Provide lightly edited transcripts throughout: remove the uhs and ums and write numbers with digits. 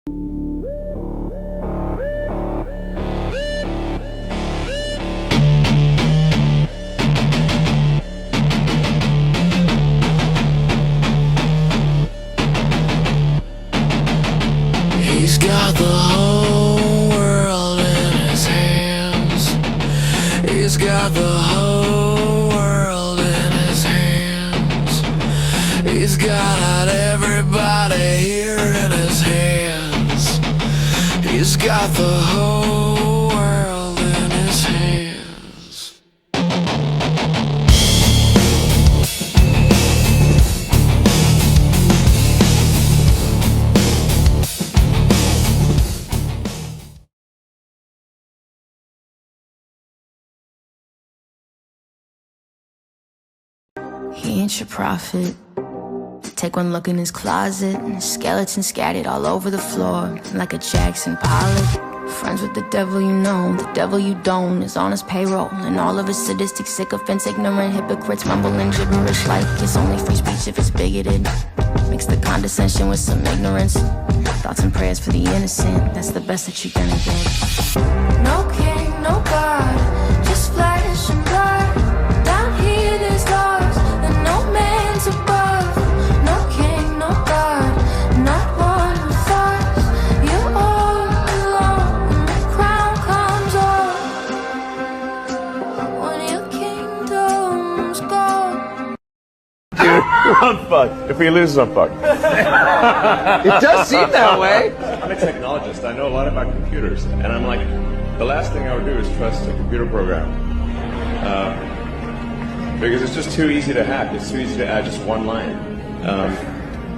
He's got the whole world in his hands. He's got the whole world in his hands. He's got everybody here in his hands. He's got the whole world in his hands. He ain't your prophet. Take one look in his closet, and skeletons scattered all over the floor, like a Jackson Pollock. Friends with the devil you know, the devil you don't is on his payroll. And all of his sadistic sycophants, ignorant hypocrites, mumbling gibberish like it's only free speech if it's bigoted. Mix the condescension with some ignorance. Thoughts and prayers for the innocent, that's the best that you're gonna get. No king, no God, just flesh and blood. Down here there's laws that no man's above. No king, no God, not one who thought you're all alone when the crown comes off. When your kingdom's gone. I'm fucked. If we lose, I'm fucked. It does seem that way. I'm a technologist. I know a lot about computers, and I'm like, the last thing I would do is trust a computer program, because it's just too easy to hack. It's too easy to add just one line.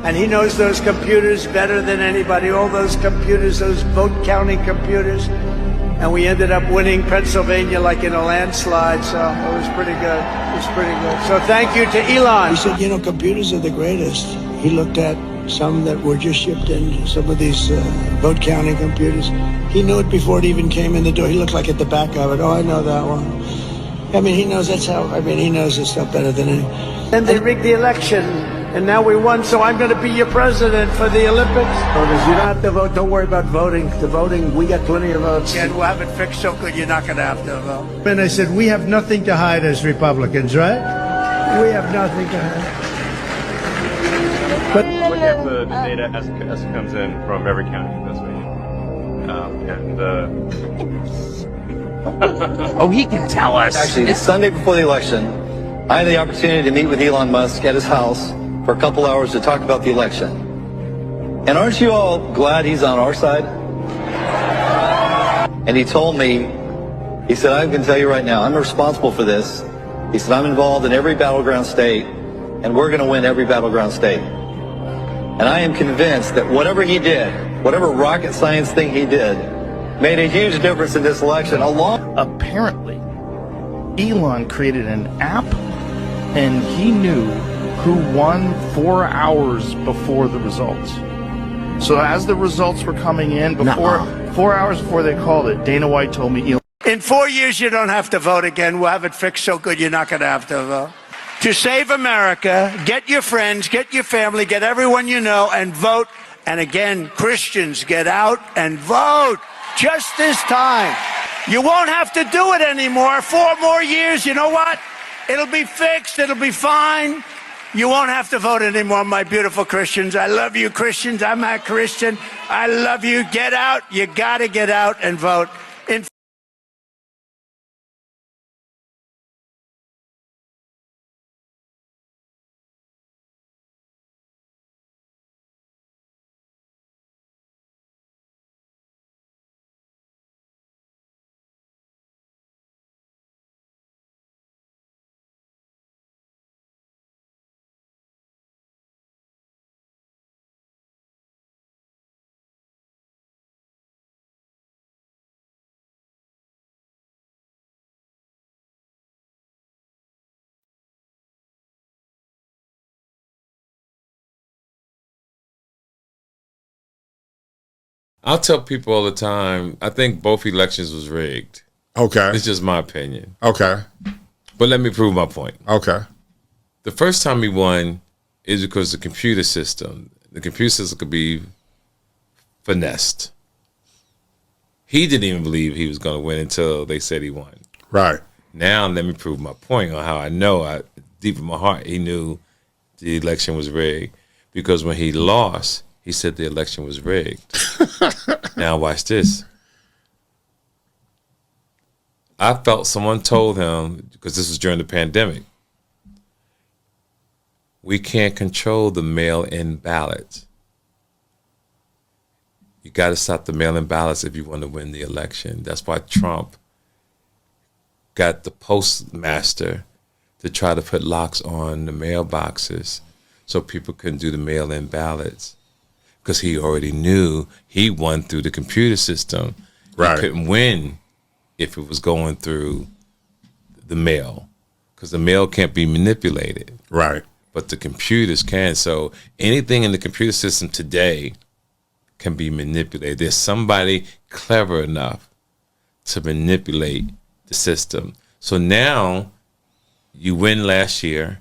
And he knows those computers better than anybody. All those computers, those vote counting computers, and we ended up winning Pennsylvania like in a landslide. So it was pretty good. It was pretty good. So thank you to Elon. He said, you know, computers are the greatest. He looked at some that were just shipped in, some of these vote counting computers. He knew it before it even came in the door. He looked like at the back of it. Oh, I know that one. I mean, he knows that's how, I mean, he knows this stuff better than any. And they rigged the election, and now we won, so I'm going to be your president for the Olympics. Voters, you don't have to vote. Don't worry about voting. The voting, we got plenty of votes. And we'll have it fixed so good you're not going to have to vote. And I said, we have nothing to hide as Republicans, right? We have nothing to hide. But look at the data as it comes in from every county in Pennsylvania. Oh, he can tell us. Actually, it's Sunday before the election. I had the opportunity to meet with Elon Musk at his house for a couple hours to talk about the election. And aren't you all glad he's on our side? And he told me, he said, I can tell you right now, I'm responsible for this. He said, I'm involved in every battleground state, and we're going to win every battleground state. And I am convinced that whatever he did, whatever rocket science thing he did, made a huge difference in this election. Apparently, Elon created an app, and he knew who won 4 hours before the results. So as the results were coming in, 4 hours before they called it, Dana White told me, Elon. In 4 years, you don't have to vote again. We'll have it fixed so good you're not going to have to vote. To save America, get your friends, get your family, get everyone you know, and vote. And again, Christians, get out and vote. Just this time. You won't have to do it anymore. 4 more years, you know what? It'll be fixed. It'll be fine. You won't have to vote anymore, my beautiful Christians. I love you, Christians. I'm a Christian. I love you. Get out. You got to get out and vote. I'll tell people all the time, I think both elections was rigged. Okay. It's just my opinion. Okay. But let me prove my point. Okay. The first time he won is because the computer system could be finessed. He didn't even believe he was going to win until they said he won. Right. Now let me prove my point on how I know, deep in my heart, he knew the election was rigged. Because when he lost, he said the election was rigged. Now watch this. I felt someone told him, because this was during the pandemic, we can't control the mail-in ballots. You got to stop the mail-in ballots if you want to win the election. That's why Trump got the postmaster to try to put locks on the mailboxes so people couldn't do the mail-in ballots, because he already knew he won through the computer system. Right. He couldn't win if it was going through the mail, because the mail can't be manipulated. Right. But the computers can. So anything in the computer system today can be manipulated. There's somebody clever enough to manipulate the system. So now you win last year.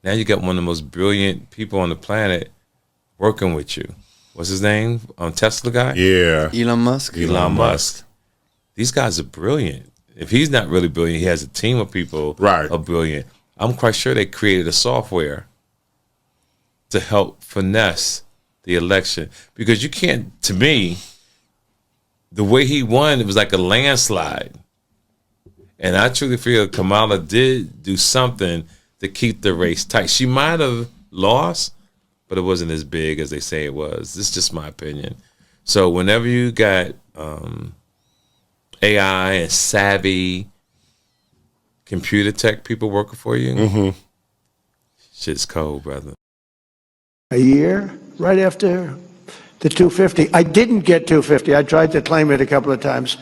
Now you got one of the most brilliant people on the planet working with you. What's his name? Tesla guy? Yeah. Elon Musk. Elon Musk. These guys are brilliant. If he's not really brilliant, he has a team of people right. are brilliant. I'm quite sure they created a software to help finesse the election. Because you can't, to me, the way he won, it was like a landslide. And I truly feel Kamala did do something to keep the race tight. She might have lost, but it wasn't as big as they say it was. This is just my opinion. So whenever you got AI and savvy computer tech people working for you, shit's cold, brother. A year right after the 250. I didn't get 250. I tried to claim it a couple of times.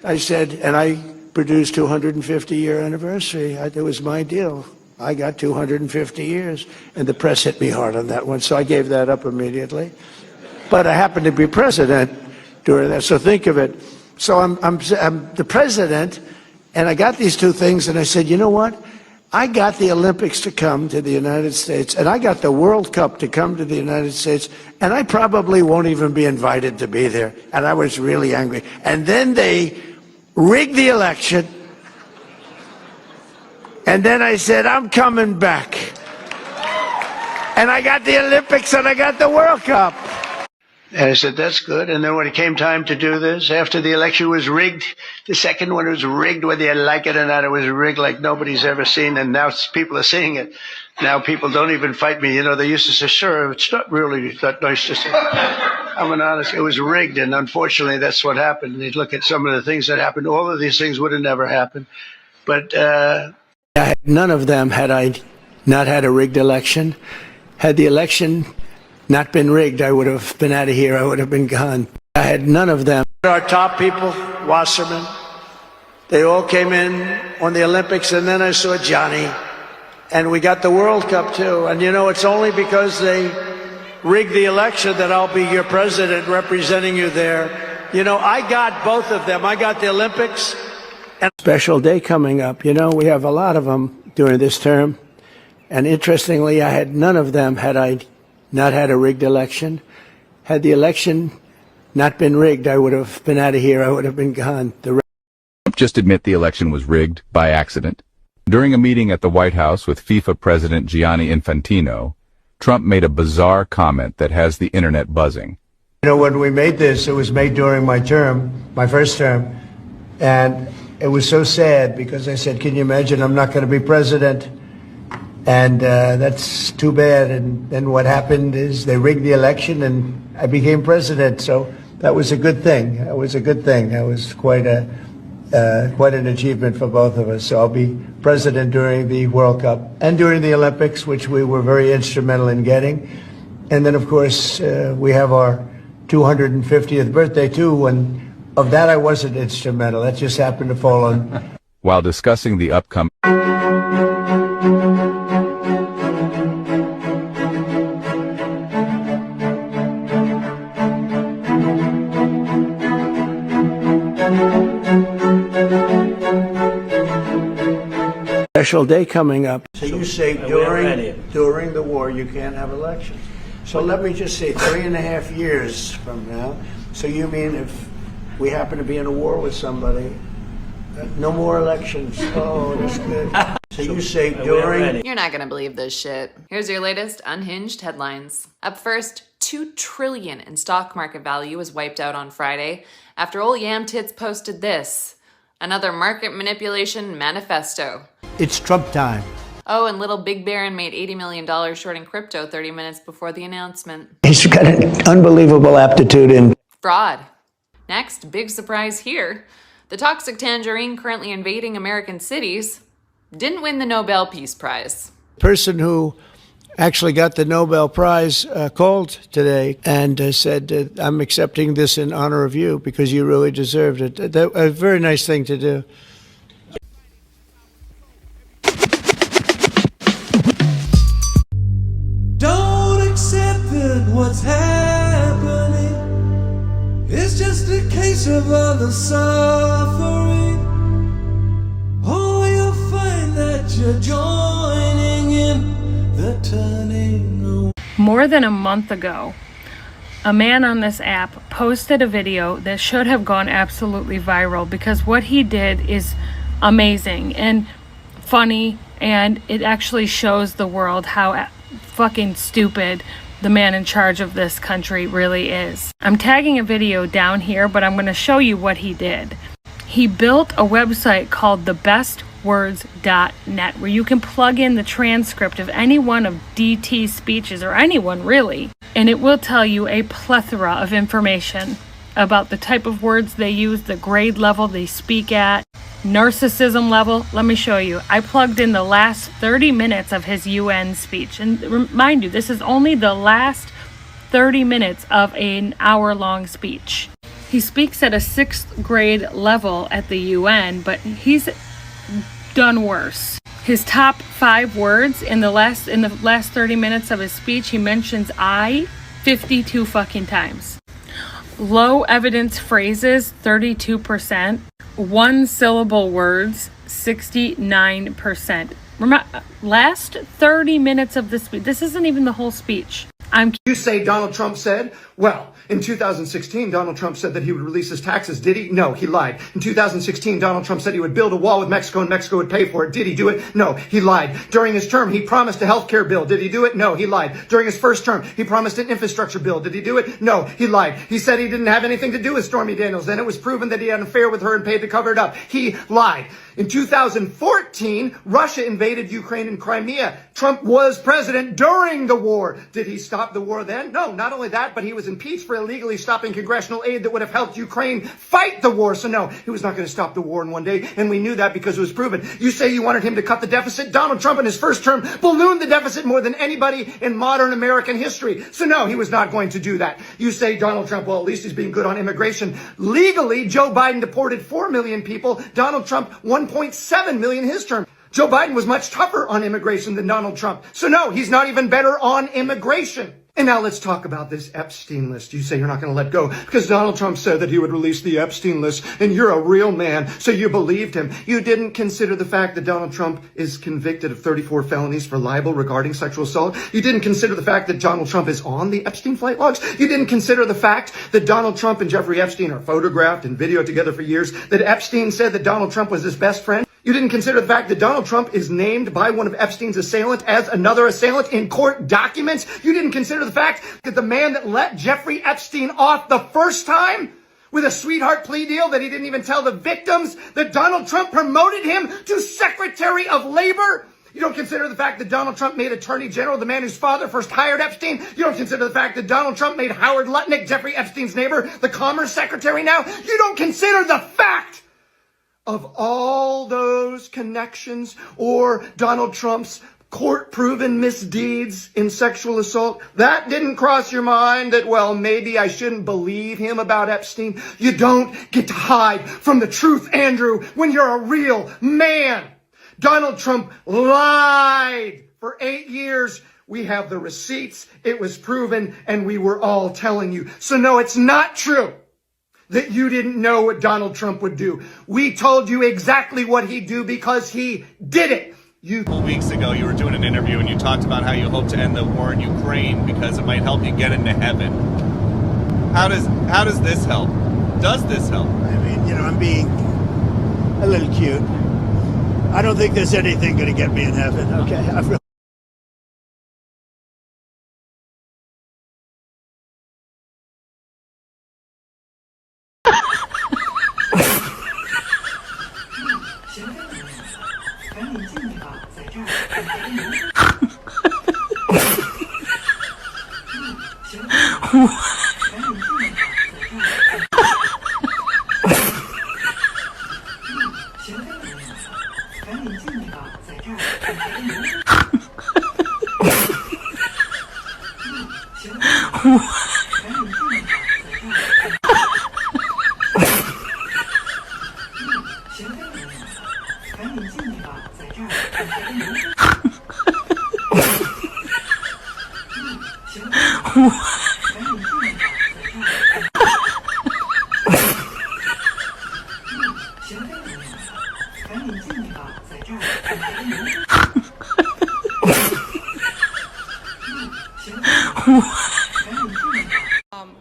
I said, and I produced 250-year anniversary. It was my deal. I got 250 years, and the press hit me hard on that one, so I gave that up immediately. But I happened to be president during that, so think of it. So I'm the president, and I got these two things, and I said, you know what? I got the Olympics to come to the United States, and I got the World Cup to come to the United States, and I probably won't even be invited to be there. And I was really angry. And then they rigged the election, and then I said, I'm coming back. And I got the Olympics, and I got the World Cup. And I said, that's good. And then when it came time to do this, after the election was rigged, the second one was rigged, whether you like it or not, it was rigged like nobody's ever seen. And now people are seeing it. Now people don't even fight me. You know, they used to say, sure, it's not really that nice to say. I'm an honest, it was rigged. And unfortunately, that's what happened. And you look at some of the things that happened. All of these things would have never happened. But none of them had I not had a rigged election. Had the election not been rigged, I would have been out of here. I would have been gone. I had none of them. Our top people, Wasserman, they all came in on the Olympics, and then I saw Johnny, and we got the World Cup too. And you know, it's only because they rigged the election that I'll be your president representing you there. You know, I got both of them. I got the Olympics and a special day coming up. You know, we have a lot of them during this term. And interestingly, I had none of them had I not had a rigged election. Had the election not been rigged, I would have been out of here. I would have been gone. Trump just admit the election was rigged by accident. During a meeting at the White House with FIFA President Gianni Infantino, Trump made a bizarre comment that has the internet buzzing. You know, when we made this, it was made during my term, my first term, and it was so sad because I said, can you imagine I'm not going to be president? And that's too bad. And then what happened is they rigged the election and I became president. So that was a good thing. That was a good thing. That was quite an achievement for both of us. So I'll be president during the World Cup and during the Olympics, which we were very instrumental in getting. And then, of course, we have our 250th birthday, too. And of that, I wasn't instrumental. That just happened to fall on. While discussing the upcoming special day coming up. So you say during the war you can't have elections. So let me just say 3.5 years from now, So you mean if we happen to be in a war with somebody, no more elections? Oh, that's good. So you say during... You're not gonna believe this shit. Here's your latest unhinged headlines. Up first, $2 trillion in stock market value was wiped out on Friday after old Yam Tits posted this. Another market manipulation manifesto. It's Trump time. Oh, and little Big Baron made $80 million shorting crypto 30 minutes before the announcement. He's got an unbelievable aptitude in... Fraud. Next, big surprise here. The toxic tangerine currently invading American cities didn't win the Nobel Peace Prize. Person who actually got the Nobel Prize called today and said, I'm accepting this in honor of you because you really deserved it. A very nice thing to do. Don't accept that what's happening is just a case of other suffering. Oh, you'll find that you're joining in the turning away. More than a month ago, a man on this app posted a video that should have gone absolutely viral because what he did is amazing and funny, and it actually shows the world how fucking stupid the man in charge of this country really is. I'm tagging a video down here, but I'm going to show you what he did. He built a website called thebestwords.net where you can plug in the transcript of any one of DT's speeches, or anyone really, and it will tell you a plethora of information about the type of words they use, the grade level they speak at, narcissism level. Let me show you. I plugged in the last 30 minutes of his UN speech. And remind you, this is only the last 30 minutes of an hour-long speech. He speaks at a 6th grade level at the UN, but he's done worse. His top 5 words in the last 30 minutes of his speech, he mentions I 52 fucking times. Low evidence phrases, 32%. One syllable words, 69%. Remember, last 30 minutes of the speech. This isn't even the whole speech. You say Donald Trump said? Well, in 2016, Donald Trump said that he would release his taxes. Did he? No, he lied. In 2016, Donald Trump said he would build a wall with Mexico and Mexico would pay for it. Did he do it? No, he lied. During his term, he promised a health care bill. Did he do it? No, he lied. During his first term, he promised an infrastructure bill. Did he do it? No, he lied. He said he didn't have anything to do with Stormy Daniels. Then it was proven that he had an affair with her and paid to cover it up. He lied. In 2014, Russia invaded Ukraine and Crimea. Trump was president during the war. Did he stop the war then? No, not only that, but he was impeached for illegally stopping congressional aid that would have helped Ukraine fight the war. So no, he was not going to stop the war in one day, and we knew that because it was proven. You say you wanted him to cut the deficit. Donald Trump in his first term ballooned the deficit more than anybody in modern American history. So no, he was not going to do that. You say Donald Trump, well, at least he's being good on immigration. Legally, Joe Biden deported 4 million people. Donald Trump, 1.7 million his term. Joe Biden was much tougher on immigration than Donald Trump. So no, he's not even better on immigration. And now let's talk about this Epstein list. You say you're not going to let go because Donald Trump said that he would release the Epstein list, and you're a real man, so you believed him. You didn't consider the fact that Donald Trump is convicted of 34 felonies for libel regarding sexual assault. You didn't consider the fact that Donald Trump is on the Epstein flight logs. You didn't consider the fact that Donald Trump and Jeffrey Epstein are photographed and videoed together for years, that Epstein said that Donald Trump was his best friend. You didn't consider the fact that Donald Trump is named by one of Epstein's assailants as another assailant in court documents. You didn't consider the fact that the man that let Jeffrey Epstein off the first time with a sweetheart plea deal that he didn't even tell the victims, that Donald Trump promoted him to Secretary of Labor. You don't consider the fact that Donald Trump made Attorney General the man whose father first hired Epstein. You don't consider the fact that Donald Trump made Howard Lutnick, Jeffrey Epstein's neighbor, the Commerce Secretary now. You don't consider the fact of all those connections or Donald Trump's court-proven misdeeds in sexual assault. That didn't cross your mind that, well, maybe I shouldn't believe him about Epstein. You don't get to hide from the truth, Andrew, when you're a real man. Donald Trump lied for 8 years. We have the receipts. It was proven, and we were all telling you. So no, it's not true that you didn't know what Donald Trump would do. We told you exactly what he'd do because he did it. A couple weeks ago, you were doing an interview and you talked about how you hope to end the war in Ukraine because it might help you get into heaven. How does this help? Does this help? I mean, I'm being a little cute. I don't think there's anything going to get me in heaven, okay? I really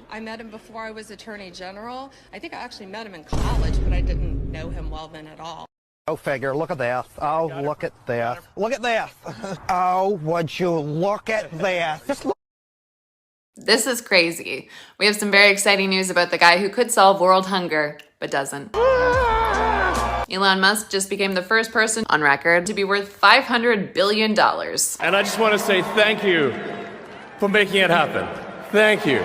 I met him before I was Attorney General. I think I actually met him in college, but I didn't know him well then at all. Go figure. Look at this. Oh, look at this. Look at this. Oh, would you look at this? Just look. This is crazy. We have some very exciting news about the guy who could solve world hunger, but doesn't. Elon Musk just became the first person on record to be worth $500 billion. And I just want to say thank you for making it happen. Thank you.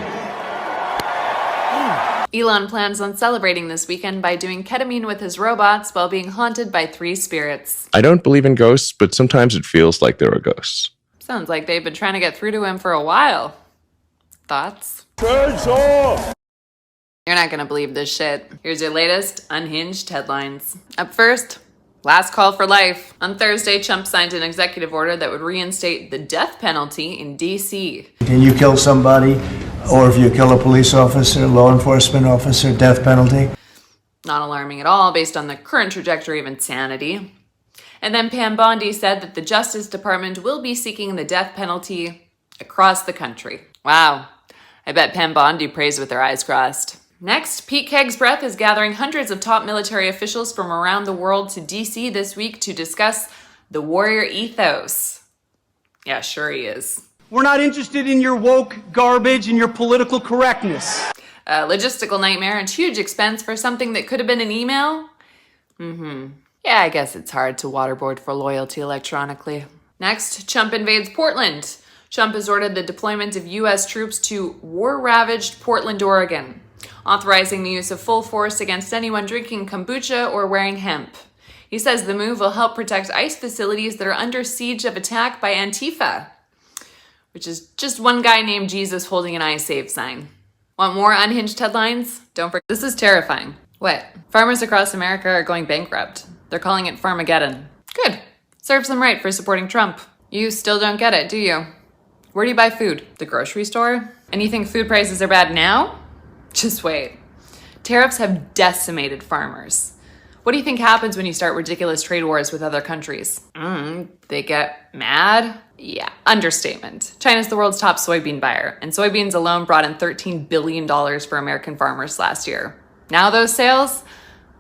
Elon plans on celebrating this weekend by doing ketamine with his robots while being haunted by 3 spirits. I don't believe in ghosts, but sometimes it feels like there are ghosts. Sounds like they've been trying to get through to him for a while. Thoughts? You're not gonna believe this shit. Here's your latest unhinged headlines. Up first, last call for life. On Thursday, Trump signed an executive order that would reinstate the death penalty in D.C. Can you kill somebody, or if you kill a police officer, law enforcement officer, death penalty? Not alarming at all based on the current trajectory of insanity. And then Pam Bondi said that the Justice Department will be seeking the death penalty across the country. Wow. I bet Pam Bondi prays with their eyes crossed. Next, Pete Kegg's Breath is gathering hundreds of top military officials from around the world to D.C. this week to discuss the warrior ethos. Yeah, sure he is. We're not interested in your woke garbage and your political correctness. A logistical nightmare and huge expense for something that could have been an email? Yeah, I guess it's hard to waterboard for loyalty electronically. Next, Trump invades Portland. Trump has ordered the deployment of U.S. troops to war-ravaged Portland, Oregon, authorizing the use of full force against anyone drinking kombucha or wearing hemp. He says the move will help protect ICE facilities that are under siege of attack by Antifa, which is just one guy named Jesus holding an I Save sign. Want more unhinged headlines? Don't forget. This is terrifying. What? Farmers across America are going bankrupt. They're calling it Farmageddon. Good. Serves them right for supporting Trump. You still don't get it, do you? Where do you buy food? The grocery store? And you think food prices are bad now? Just wait. Tariffs have decimated farmers. What do you think happens when you start ridiculous trade wars with other countries? They get mad? Yeah, understatement. China's the world's top soybean buyer, and soybeans alone brought in $13 billion for American farmers last year. Now those sales,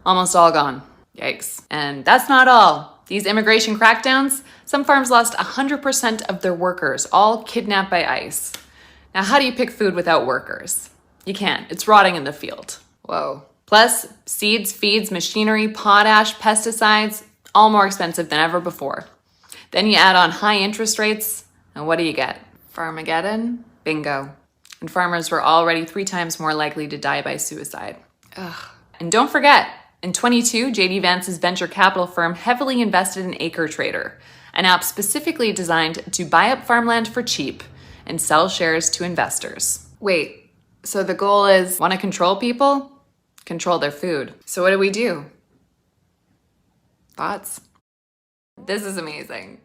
almost all gone. Yikes. And that's not all. These immigration crackdowns, some farms lost 100% of their workers, all kidnapped by ICE. Now, how do you pick food without workers? You can't. It's rotting in the field. Whoa. Plus, seeds, feeds, machinery, potash, pesticides, all more expensive than ever before. Then you add on high interest rates, and what do you get? Farmageddon? Bingo. And farmers were already 3 times more likely to die by suicide. Ugh. And don't forget, in 22, J.D. Vance's venture capital firm heavily invested in Acre Trader, an app specifically designed to buy up farmland for cheap and sell shares to investors. Wait, so the goal is, want to control people? Control their food. So what do? Thoughts? This is amazing.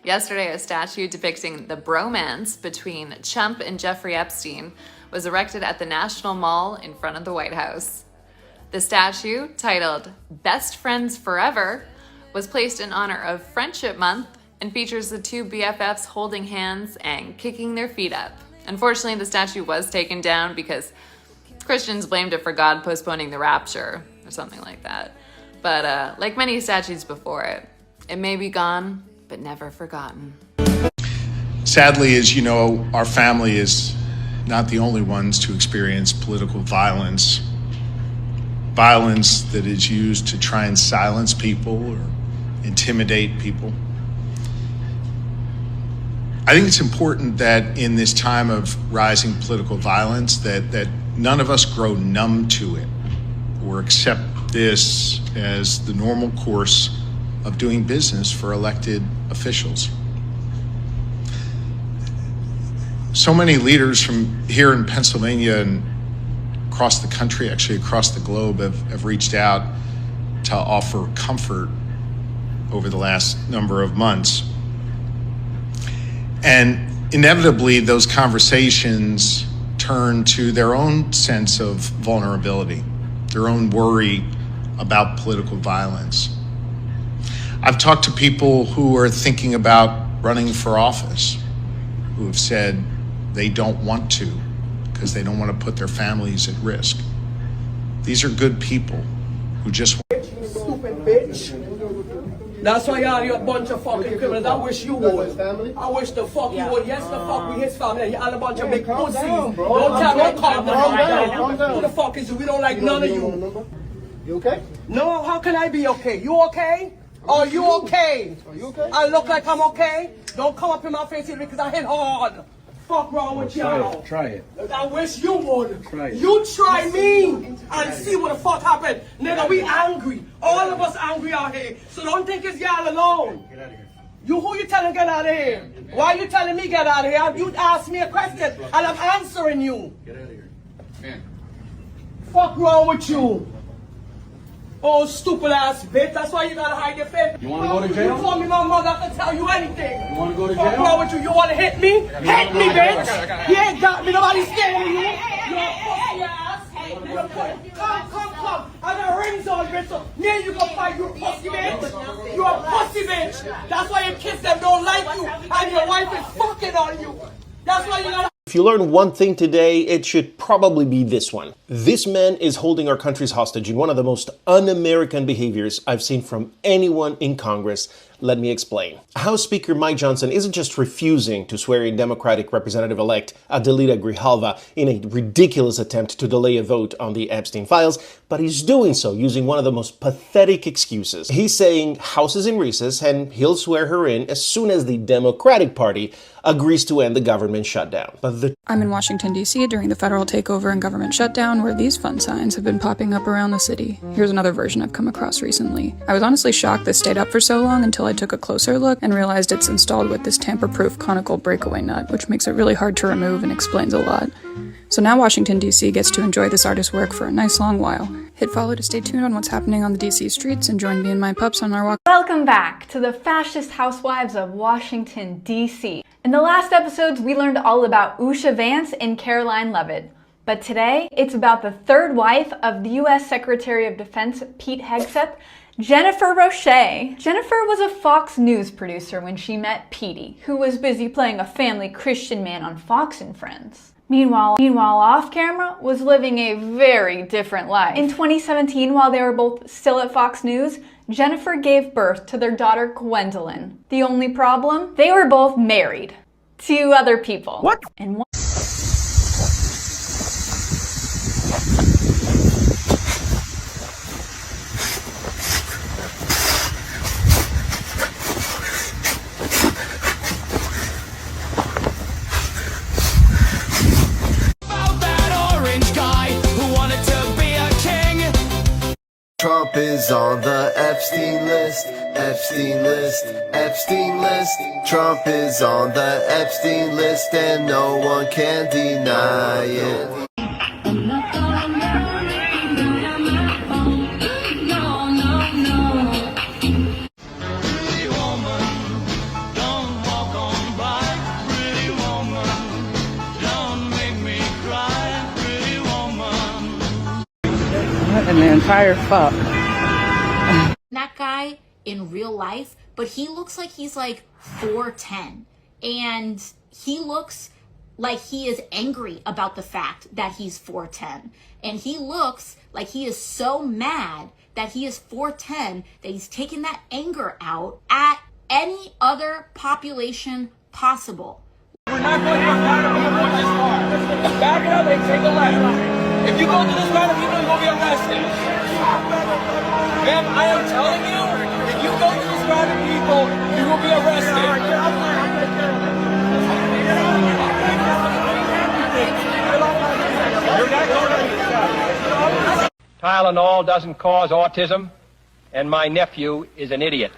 Yesterday, a statue depicting the bromance between Trump and Jeffrey Epstein was erected at the National Mall in front of the White House. The statue, titled Best Friends Forever, was placed in honor of Friendship Month and features the 2 BFFs holding hands and kicking their feet up. Unfortunately, the statue was taken down because Christians blamed it for God postponing the rapture or something like that. But like many statues before it, it may be gone, but never forgotten. Sadly, as you know, our family is not the only ones to experience political violence. Violence that is used to try and silence people or intimidate people. I think it's important that in this time of rising political violence that none of us grow numb to it or accept this as the normal course of doing business for elected officials. So many leaders from here in Pennsylvania and across the country, actually across the globe, have reached out to offer comfort over the last number of months. And inevitably, those conversations turn to their own sense of vulnerability, their own worry about political violence. I've talked to people who are thinking about running for office, who have said they don't want to because they don't want to put their families at risk. These are good people who just want. Stupid bitch. That's why you're a bunch of fucking criminals. I wish you would. I wish the fuck you would. Yes, the fuck we his family. You're all a bunch of big pussies. Don't tell me calm down. Who the fuck is you? We don't like none of you. You okay? No, how can I be okay? You okay? Are you okay? Are you okay? I look like I'm okay? Don't come up in my face here because I hit hard. Fuck wrong with y'all? Try it. I wish you would. Try it. You try me and see what the fuck happened. Nigga, we angry. All of us angry out here. So don't think it's y'all alone. Get out of here. You who you telling get out of here? Why you telling me get out of here? You asked me a question and I'm answering you. Get out of here. Man. Fuck wrong with you? Oh, stupid ass bitch. That's why you gotta hide your face. You wanna go to jail? You call me my mother, I can tell you anything. You wanna go to Fuck jail? wrong with you? You wanna hit me? Hit me, bitch. You ain't got me. Nobody's scared of you. You're a pussy ass. Come. I got rings on, bitch. So me and you can fight. You a pussy bitch. You a pussy bitch. That's why your kids them don't like you. And your wife is fucking on you. That's why you gotta. If you learn one thing today, it should probably be this one. This man is holding our country's hostage in one of the most un-American behaviors I've seen from anyone in Congress. Let me explain. House Speaker Mike Johnson isn't just refusing to swear in Democratic Representative-elect Adelita Grijalva in a ridiculous attempt to delay a vote on the Epstein files, but he's doing so using one of the most pathetic excuses. He's saying House is in recess and he'll swear her in as soon as the Democratic Party agrees to end the government shutdown. But I'm in Washington, D.C. during the federal takeover and government shutdown, where these fun signs have been popping up around the city. Here's another version I've come across recently. I was honestly shocked this stayed up for so long until I took a closer look and realized it's installed with this tamper-proof conical breakaway nut, which makes it really hard to remove and explains a lot. So now Washington, D.C. gets to enjoy this artist's work for a nice long while. Hit follow to stay tuned on what's happening on the D.C. streets and join me and my pups on our walk. Welcome back to the fascist housewives of Washington, D.C. In the last episodes, we learned all about Usha Vance and Caroline Leavitt. But today, it's about the third wife of the U.S. Secretary of Defense Pete Hegseth, Jennifer Roche. Jennifer was a Fox News producer when she met Petey, who was busy playing a family Christian man on Fox and Friends. Meanwhile, off camera, was living a very different life. In 2017, while they were both still at Fox News, Jennifer gave birth to their daughter Gwendolyn. The only problem? They were both married to other people. What? And one Trump is on the Epstein list, Epstein list, Epstein list. Trump is on the Epstein list and no one can deny it. And the entire fuck. That guy in real life, but he looks like he's like 4'10", and he looks like he is angry about the fact that he's 4'10". And he looks like he is so mad that he is 4'10", that he's taking that anger out at any other population possible. We're not going to this car. Back it up and take a left. If you go to this car, people will be arrested. Ma'am, I am telling you, if you go to this car, people, you will be arrested. Tylenol doesn't cause autism, and my nephew is an idiot.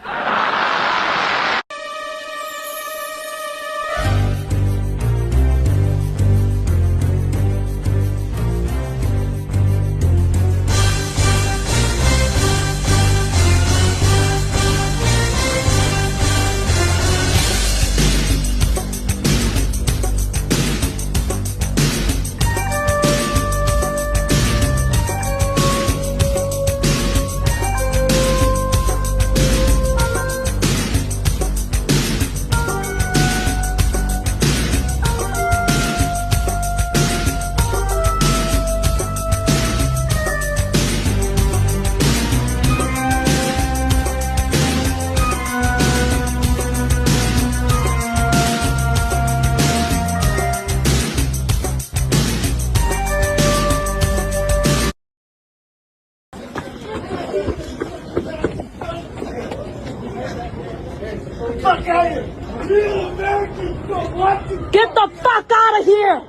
Get the fuck out of here!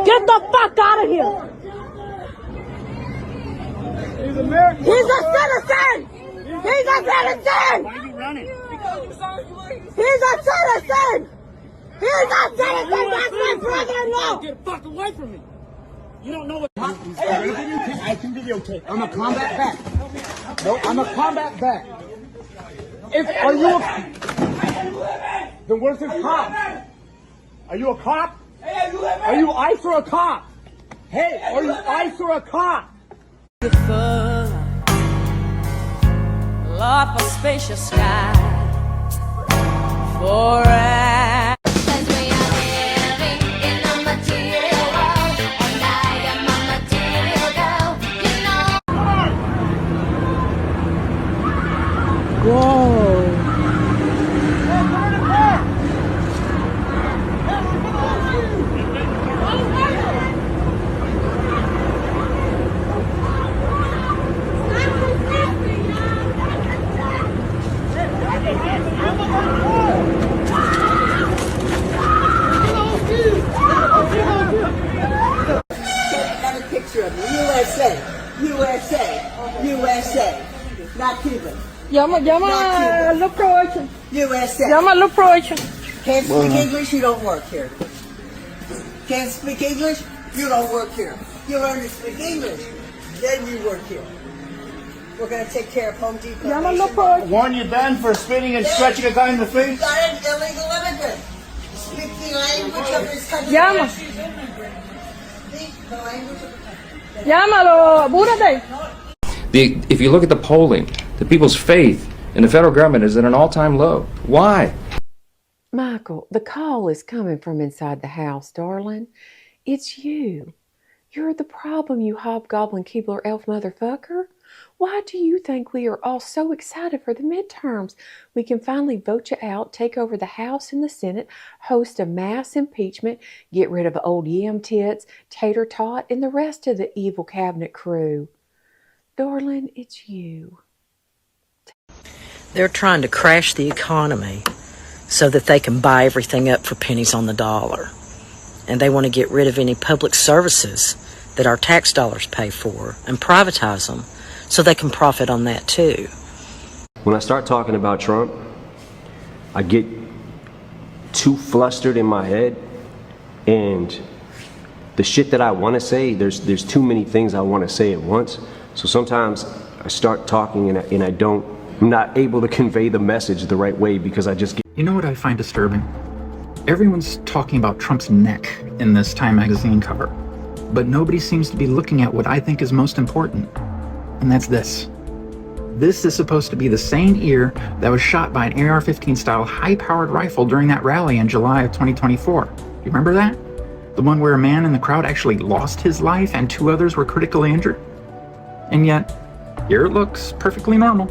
Get the fuck out of here! He's a citizen! He's a citizen! Why are you running? He's a citizen! He's a citizen! That's my brother-in-law! Get the fuck away from me! You don't know what... I can videotape. I'm a combat back. No, I'm a combat back. Are you a... Then where's this cop? Are you a cop? Are you ICE or a cop? Hey, are you ICE or a cop? Lord, for spacious sky, forever. USA, not Cuban. Llama los provecho. USA. Llama los provecho. Can't speak English, you don't work here. Can't speak English, you don't work here. You learn to speak English, then you work here. We're going to take care of Home Depot. Llama los provecho. Warn you, Ben, for spitting and stretching a guy in the You face. got an illegal immigrant. Speak the language of this country. Llama. Speak the language of the country. Llámalo, apúrate. If you look at the polling, the people's faith in the federal government is at an all-time low. Why? Michael, the call is coming from inside the house, darling. It's you. You're the problem, you hobgoblin Keebler elf motherfucker. Why do you think we are all so excited for the midterms? We can finally vote you out, take over the House and the Senate, host a mass impeachment, get rid of old yam tits, tater tot, and the rest of the evil cabinet crew. Darling, it's you. They're trying to crash the economy so that they can buy everything up for pennies on the dollar. And they want to get rid of any public services that our tax dollars pay for and privatize them so they can profit on that too. When I start talking about Trump, I get too flustered in my head, and the shit that I want to say, there's too many things I want to say at once. So sometimes I start talking and I'm not able to convey the message the right way because I just get... You know what I find disturbing? Everyone's talking about Trump's neck in this Time magazine cover, but nobody seems to be looking at what I think is most important, and that's this. This is supposed to be the same ear that was shot by an AR-15 style high-powered rifle during that rally in July of 2024. Do you remember that? The one where a man in the crowd actually lost his life and 2 others were critically injured? And yet, here it looks perfectly normal.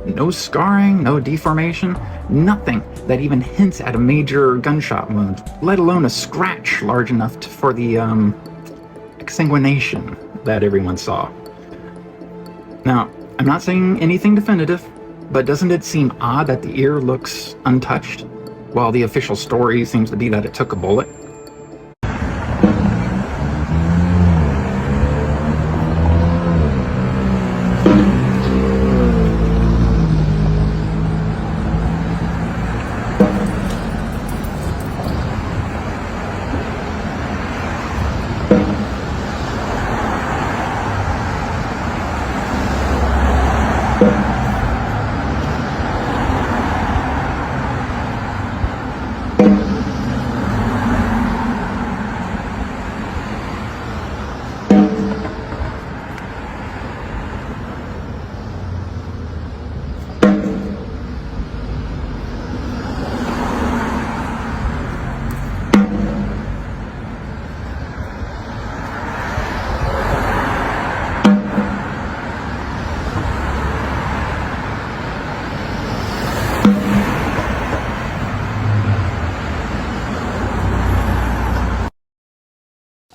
No scarring, no deformation, nothing that even hints at a major gunshot wound, let alone a scratch large enough for the, exsanguination that everyone saw. Now, I'm not saying anything definitive, but doesn't it seem odd that the ear looks untouched, while the official story seems to be that it took a bullet?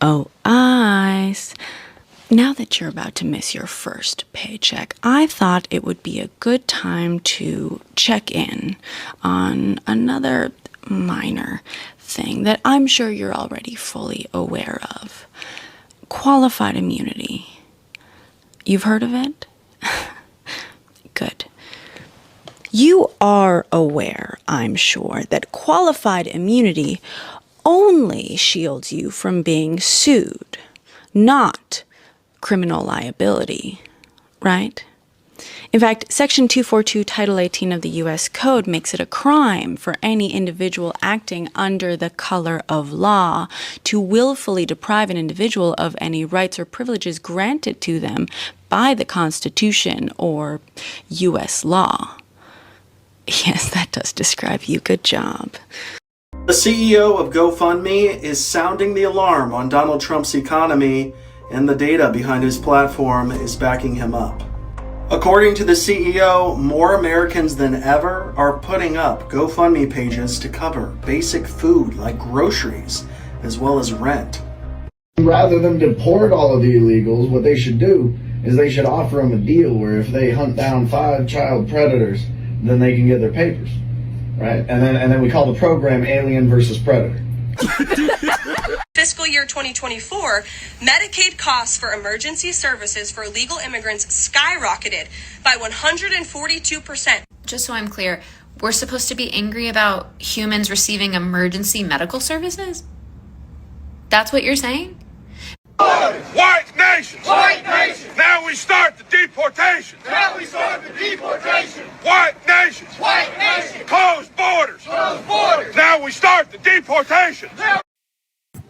Oh, Ice. Now that you're about to miss your first paycheck, I thought it would be a good time to check in on another minor thing that I'm sure you're already fully aware of. Qualified immunity. You've heard of it? Good. You are aware, I'm sure, that qualified immunity only shields you from being sued, not criminal liability, right? In fact, Section 242, Title 18 of the U.S. Code makes it a crime for any individual acting under the color of law to willfully deprive an individual of any rights or privileges granted to them by the Constitution or U.S. law. Yes, that does describe you. Good job. The CEO of GoFundMe is sounding the alarm on Donald Trump's economy, and the data behind his platform is backing him up. According to the CEO, more Americans than ever are putting up GoFundMe pages to cover basic food like groceries, as well as rent. Rather than deport all of the illegals, what they should do is they should offer them a deal where if they hunt down 5 child predators, then they can get their papers. Right? And then we call the program Alien versus Predator. Fiscal year 2024, Medicaid costs for emergency services for illegal immigrants skyrocketed by 142%. Just so I'm clear, we're supposed to be angry about humans receiving emergency medical services? That's what you're saying? White nations! White nations! Now we start the deportation! Now we start the deportation! White nations! White nations! Close borders! Close borders! Now we start the deportation!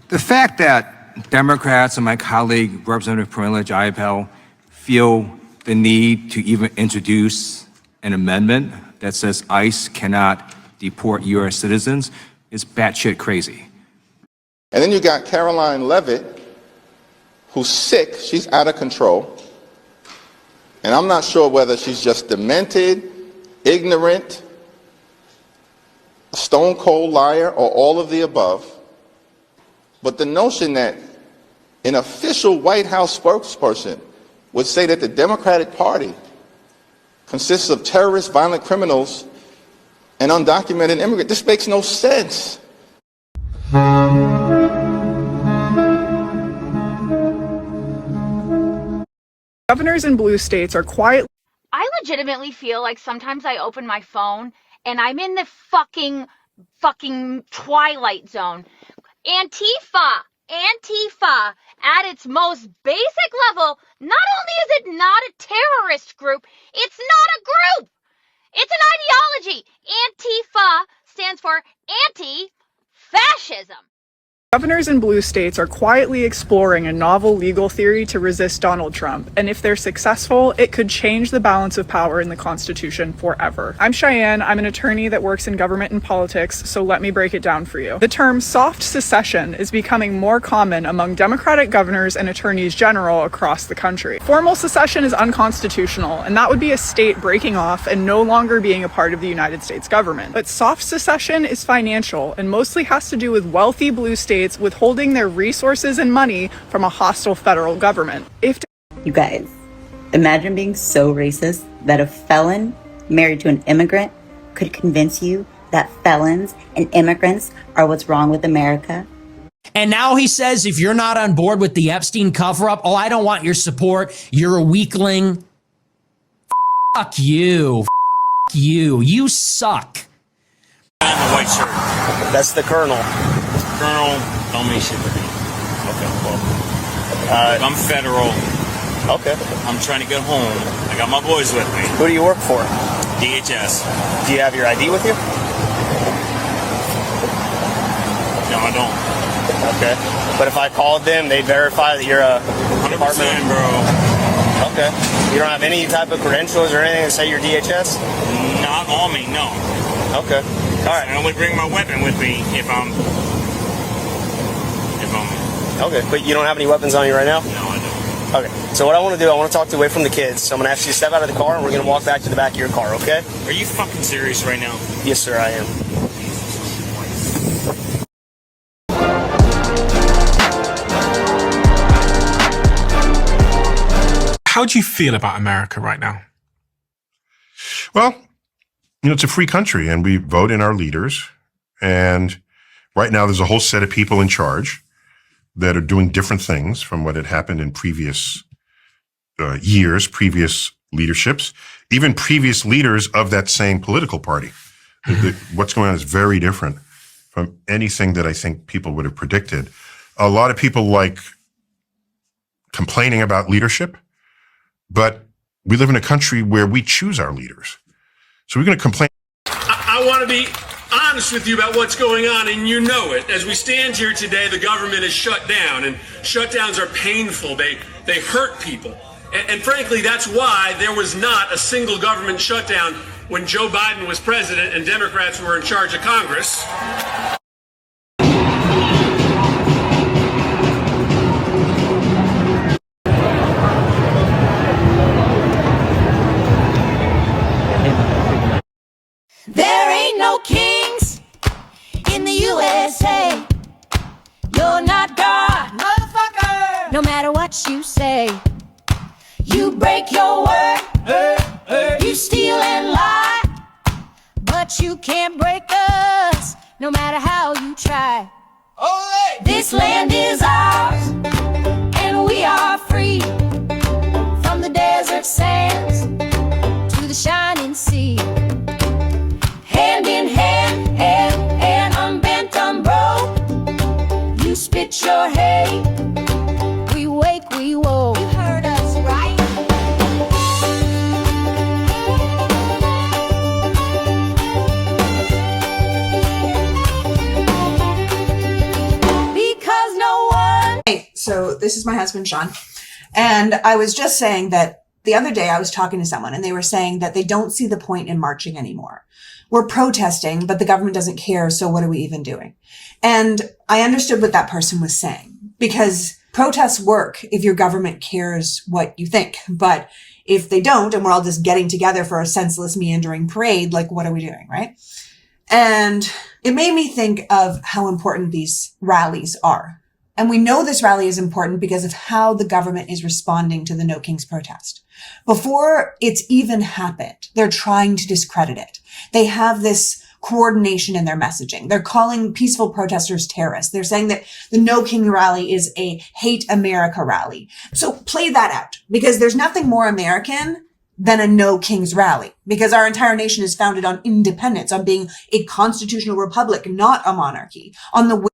The fact that Democrats and my colleague, Representative Pramila Jayapal, feel the need to even introduce an amendment that says ICE cannot deport U.S. citizens is batshit crazy. And then you got Caroline Leavitt, who's sick, she's out of control. And I'm not sure whether she's just demented, ignorant, a stone cold liar, or all of the above. But the notion that an official White House spokesperson would say that the Democratic Party consists of terrorists, violent criminals, and undocumented immigrants, this makes no sense. Governors in blue states are quietly. I legitimately feel like sometimes I open my phone and I'm in the fucking twilight zone. Antifa at its most basic level, not only is it not a terrorist group, it's not a group. It's an ideology. Antifa stands for anti-fascism. Governors in blue states are quietly exploring a novel legal theory to resist Donald Trump, and if they're successful, it could change the balance of power in the Constitution forever. I'm Cheyenne. I'm an attorney that works in government and politics, so let me break it down for you. The term soft secession is becoming more common among Democratic governors and attorneys general across the country. Formal secession is unconstitutional, and that would be a state breaking off and no longer being a part of the United States government. But soft secession is financial and mostly has to do with wealthy blue states withholding their resources and money from a hostile federal government. You guys, imagine being so racist that a felon married to an immigrant could convince you that felons and immigrants are what's wrong with America. And now he says if you're not on board with the Epstein cover-up, oh, I don't want your support, you're a weakling. Fuck you. Fuck you. You suck. I'm a white shirt. That's the colonel. Colonel, don't mean shit to me. Okay, well. I'm federal. Okay. I'm trying to get home. I got my boys with me. Who do you work for? DHS. Do you have your ID with you? No, I don't. Okay. But if I called them, they'd verify that you're a 100%, department. bro. Okay. You don't have any type of credentials or anything that say you're DHS? Not on me, no. Okay. All right. I only bring my weapon with me if I'm. Okay, but you don't have any weapons on you right now? No, I don't. Okay, so what I want to do, I want to talk away from the kids. So I'm going to ask you to step out of the car and we're going to walk back to the back of your car, okay? Are you fucking serious right now? Yes, sir, I am. How do you feel about America right now? Well, it's a free country and we vote in our leaders. And right now there's a whole set of people in charge that are doing different things from what had happened in previous years, previous leaderships, even previous leaders of that same political party. What's going on is very different from anything that I think people would have predicted. A lot of people like complaining about leadership, but we live in a country where we choose our leaders. So we're going to complain. I want to be honest with you about what's going on, and you know it. As we stand here today, the government is shut down, and shutdowns are painful. They hurt people. And frankly, that's why there was not a single government shutdown when Joe Biden was president and Democrats were in charge of Congress. There ain't no kings in the USA. You're not God, motherfucker. No matter what you say, you break your word, you steal and lie, but you can't break us, no matter how you try. This land is ours, and we are free, from the desert sands to the shining sea. Hand in hand, hand, unbent, unbroke. You spit your hate, we wake, we woke. You heard us, right? Because no one. Hey, so this is my husband, Sean. And I was just saying that the other day I was talking to someone and they were saying that they don't see the point in marching anymore. We're protesting, but the government doesn't care, so what are we even doing? And I understood what that person was saying, because protests work if your government cares what you think. But if they don't, and we're all just getting together for a senseless, meandering parade, like, what are we doing, right? And it made me think of how important these rallies are. And we know this rally is important because of how the government is responding to the No Kings protest. Before it's even happened, they're trying to discredit it. They have this coordination in their messaging. They're calling peaceful protesters terrorists. They're saying that the No King rally is a hate America rally. So play that out, because there's nothing more American than a No Kings rally, because our entire nation is founded on independence, on being a constitutional republic, not a monarchy, on the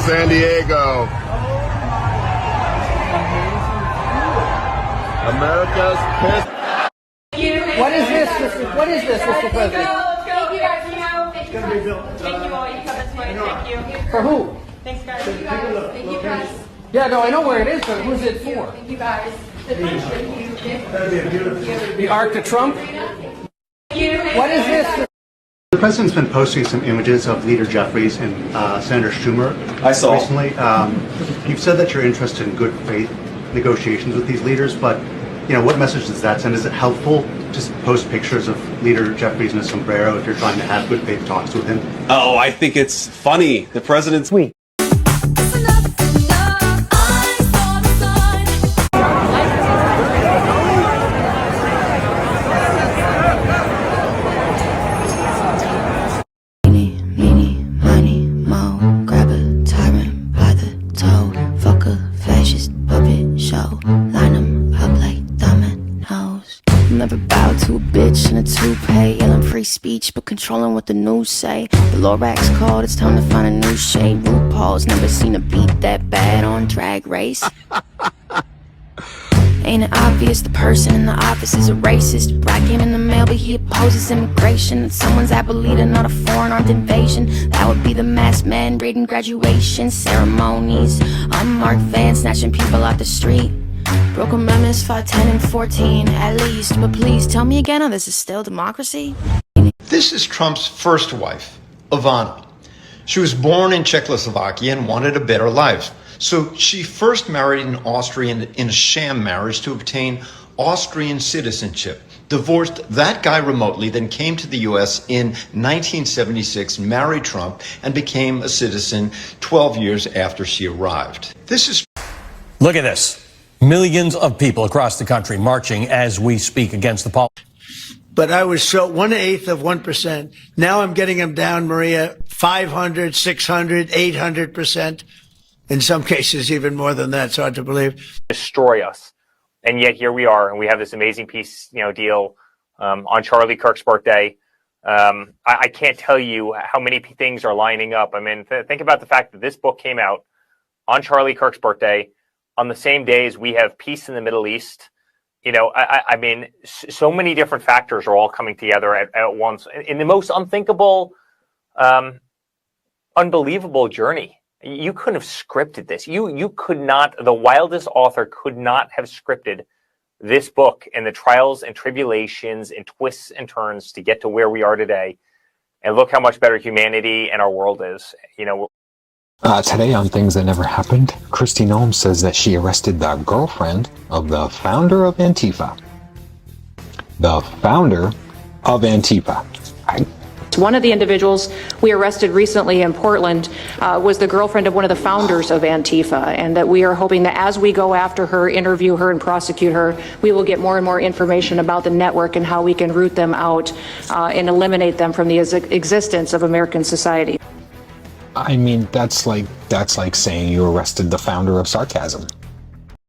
San Diego. America's pissed. What is this, Mr. President? Thank you guys. Thank you all. You cut this way. Thank you. For who? Thanks guys. Thank you guys. Thank you guys. Yeah, no, I know where it is, but who's it for? Thank you guys. The Arc to Trump? What is this? The president's been posting some images of Leader Jeffries and Senator Schumer. I saw recently. You've said that you're interested in good faith negotiations with these leaders, but what message does that send? Is it helpful to post pictures of Leader Jeffries in a sombrero if you're trying to have good faith talks with him? Oh, I think it's funny. The president's weak. Never bow to a bitch in a toupee, yelling free speech but controlling what the news say. The Lorax called, it's time to find a new shade. RuPaul's never seen a beat that bad on Drag Race. Ain't it obvious the person in the office is a racist? Black came in the mail but he opposes immigration. It's someone's Abuelita, not a foreign armed invasion. That would be the masked man raiding graduation ceremonies. Unmarked vans snatching people out the street. Broke amendments 5, 10, and 14 at least. But please tell me again how this is still democracy? This is Trump's first wife, Ivana. She was born in Czechoslovakia and wanted a better life. So she first married an Austrian in a sham marriage to obtain Austrian citizenship. Divorced that guy remotely, then came to the U.S. in 1976, married Trump, and became a citizen 12 years after she arrived. Look at this. Millions of people across the country marching as we speak against the policy. But I was 1/8 of 1%. Now I'm getting them down, Maria, 500, 600, 800%. In some cases, even more than that. It's hard to believe. Destroy us. And yet here we are, and we have this amazing peace, deal on Charlie Kirk's birthday. I can't tell you how many things are lining up. I mean, think about the fact that this book came out on Charlie Kirk's birthday, on the same day as we have peace in the Middle East. I mean, so many different factors are all coming together at once in the most unthinkable, unbelievable journey. You couldn't have scripted this. You could not, the wildest author could not have scripted this book and the trials and tribulations and twists and turns to get to where we are today. And look how much better humanity and our world is. Today on Things That Never Happened, Kristi Noem says that she arrested the girlfriend of the founder of Antifa. The founder of Antifa. One of the individuals we arrested recently in Portland was the girlfriend of one of the founders of Antifa, and that we are hoping that as we go after her, interview her, and prosecute her, we will get more and more information about the network and how we can root them out and eliminate them from the existence of American society. I mean, that's like saying you arrested the founder of sarcasm.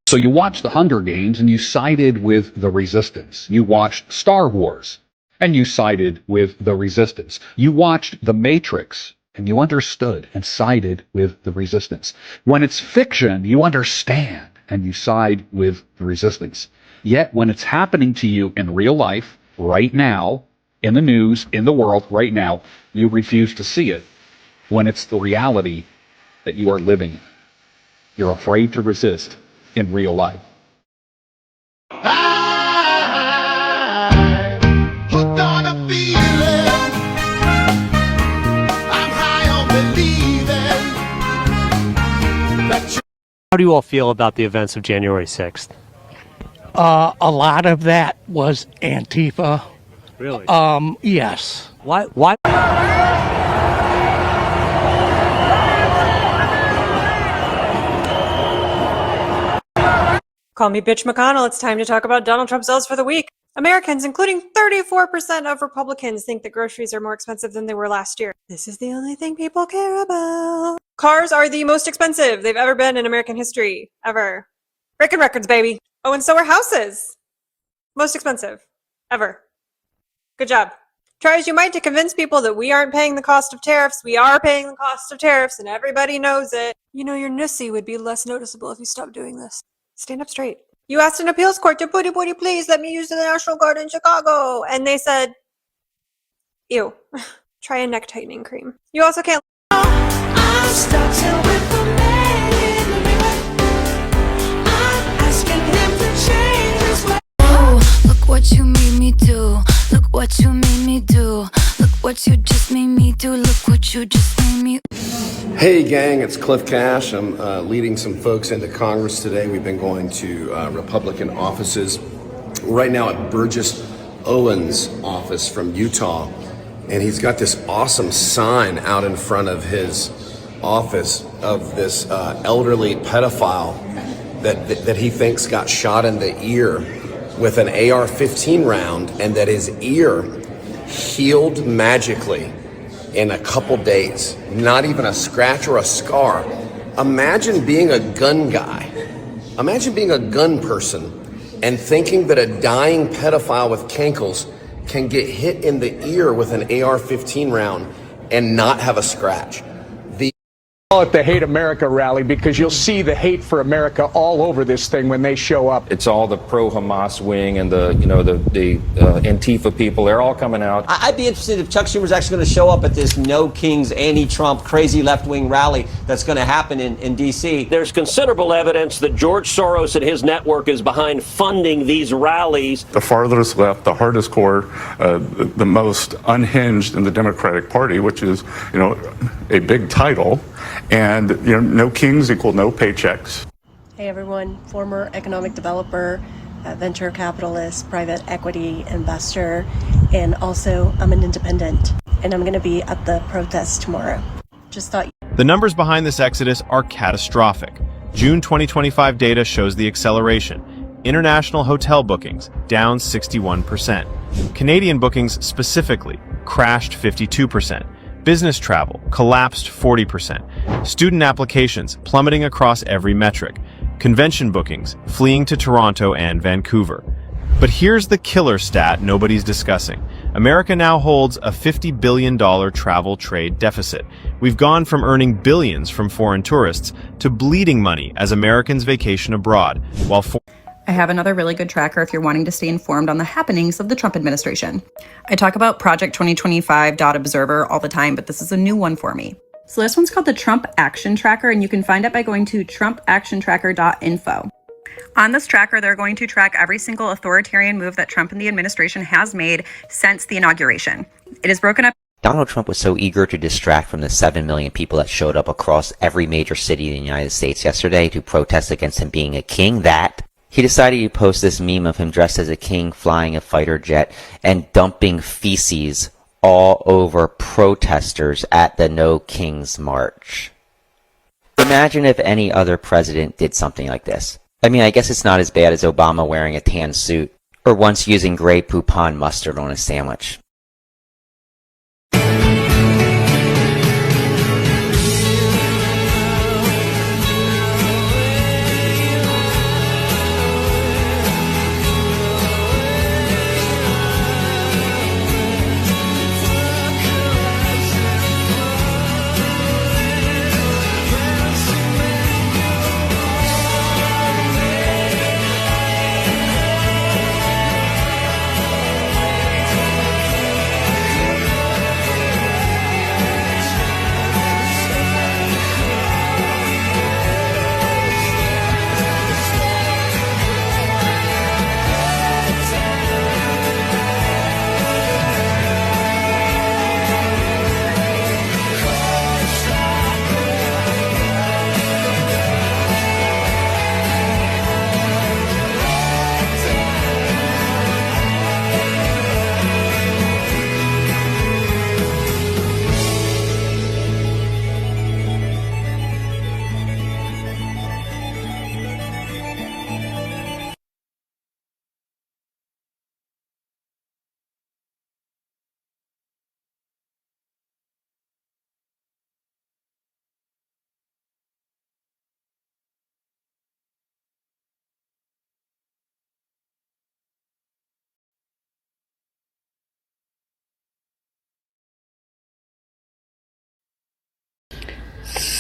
So you watched the Hunger Games and you sided with the resistance. You watched Star Wars and you sided with the resistance. You watched The Matrix and you understood and sided with the resistance. When it's fiction, you understand and you side with the resistance. Yet when it's happening to you in real life, right now, in the news, in the world, right now, you refuse to see it. When it's the reality that you are living in. You're afraid to resist in real life. How do you all feel about the events of January 6th? A lot of that was Antifa. Really? Yes. Why? Call me Bitch McConnell. It's time to talk about Donald Trump's sales for the week. Americans, including 34% of Republicans, think that groceries are more expensive than they were last year. This is the only thing people care about. Cars are the most expensive they've ever been in American history. Ever. Breaking records, baby. Oh, and so are houses. Most expensive. Ever. Good job. Try as you might to convince people that we aren't paying the cost of tariffs. We are paying the cost of tariffs, and everybody knows it. You know, your nussy would be less noticeable if you stopped doing this. Stand up straight. You asked an appeals court to booty please let me use the National Guard in Chicago. And they said, ew, try a neck tightening cream. You also can't. I'm starting with the man in the mirror. I'm asking him to change his way. Oh, look what you made me do. Look what you made me do. Look what you just made me do. Look what you just made me. Hey gang, it's Cliff Cash. I'm leading some folks into Congress today. We've been going to Republican offices. Right now at Burgess Owens' office from Utah. And he's got this awesome sign out in front of his office of this elderly pedophile that he thinks got shot in the ear with an AR-15 round, and that his ear healed magically in a couple days. Not even a scratch or a scar. Imagine being a gun guy. Imagine being a gun person and thinking that a dying pedophile with cankles can get hit in the ear with an AR-15 round and not have a scratch. Call it the Hate America rally because you'll see the hate for America all over this thing when they show up. It's all the pro-Hamas wing and the Antifa people. They're all coming out. I'd be interested if Chuck Schumer's actually going to show up at this No Kings, anti-Trump, crazy left-wing rally that's going to happen in D.C. There's considerable evidence that George Soros and his network is behind funding these rallies. The farthest left, the hardest core, the most unhinged in the Democratic Party, which is, a big title. And, no kings equal no paychecks. Hey everyone, former economic developer, venture capitalist, private equity investor, and also I'm an independent, and I'm going to be at the protest tomorrow. Just thought. The numbers behind this exodus are catastrophic. June 2025 data shows the acceleration. International hotel bookings down 61%. Canadian bookings specifically crashed 52%. Business travel collapsed 40%. Student applications plummeting across every metric. Convention bookings fleeing to Toronto and Vancouver. But here's the killer stat nobody's discussing. America now holds a $50 billion travel trade deficit. We've gone from earning billions from foreign tourists to bleeding money as Americans vacation abroad, while I have another really good tracker if you're wanting to stay informed on the happenings of the Trump administration. I talk about Project 2025.observer all the time, but this is a new one for me. So this one's called the Trump Action Tracker, and you can find it by going to trumpactiontracker.info. On this tracker, they're going to track every single authoritarian move that Trump and the administration has made since the inauguration. It is broken up. Donald Trump was so eager to distract from the 7 million people that showed up across every major city in the United States yesterday to protest against him being a king that he decided to post this meme of him dressed as a king flying a fighter jet and dumping feces all over protesters at the No Kings March. Imagine if any other president did something like this. I mean, I guess it's not as bad as Obama wearing a tan suit or once using Grey Poupon mustard on a sandwich.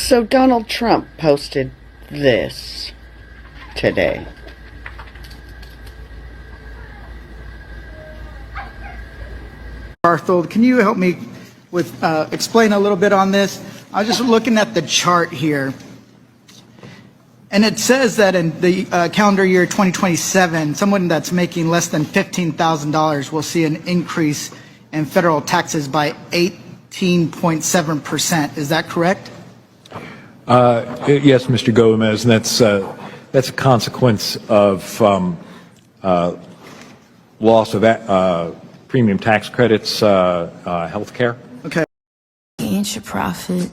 So Donald Trump posted this today. Barthold, can you help me with explain a little bit on this? I was just looking at the chart here, and it says that in the calendar year 2027, someone that's making less than $15,000 will see an increase in federal taxes by 18.7%. Is that correct? Yes, Mr. Gomez, and that's a consequence of loss of premium tax credits, health care. Okay. Ain't your prophet.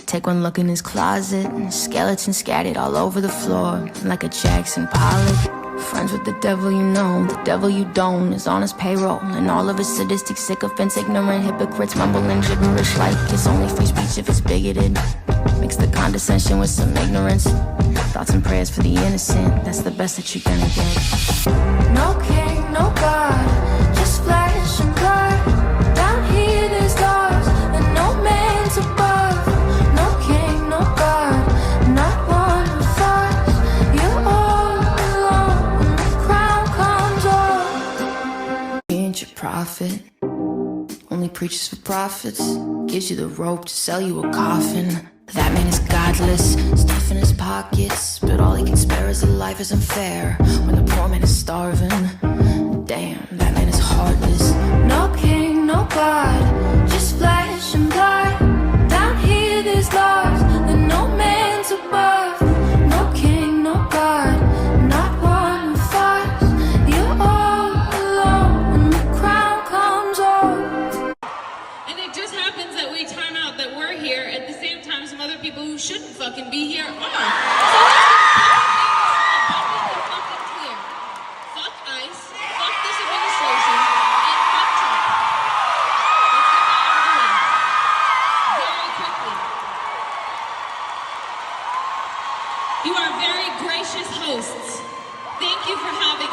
Take one look in his closet, skeletons scattered all over the floor, like a Jackson Pollock. Friends with the devil you know, the devil you don't is on his payroll, and all of his sadistic sycophants, ignorant hypocrites, mumbling gibberish like it's only free speech if it's bigoted. Mix the condescension with some ignorance. Thoughts and prayers for the innocent, that's the best that you're gonna get. No king, no God, just flesh and blood. Down here there's laws and no man's above. No king, no God, not one of us. You're all alone when the crown comes off. He ain't your prophet, only preaches for profits. Gives you the rope to sell you a coffin. That man is godless, stuff in his pockets, but all he can spare is a life is unfair. When the poor man is starving, damn, that man is heartless. No king, no God, just flesh and blood. Down here there's laws that no man's above. No king, no God, not one of us. You're all alone when the crown comes off. And it just happens that we time out that we're here at the same time some other people who shouldn't fucking be here are. Fuck ICE, fuck this administration, and fuck Trump. Let's get that out of the way. Very quickly. You are very gracious hosts. Thank you for having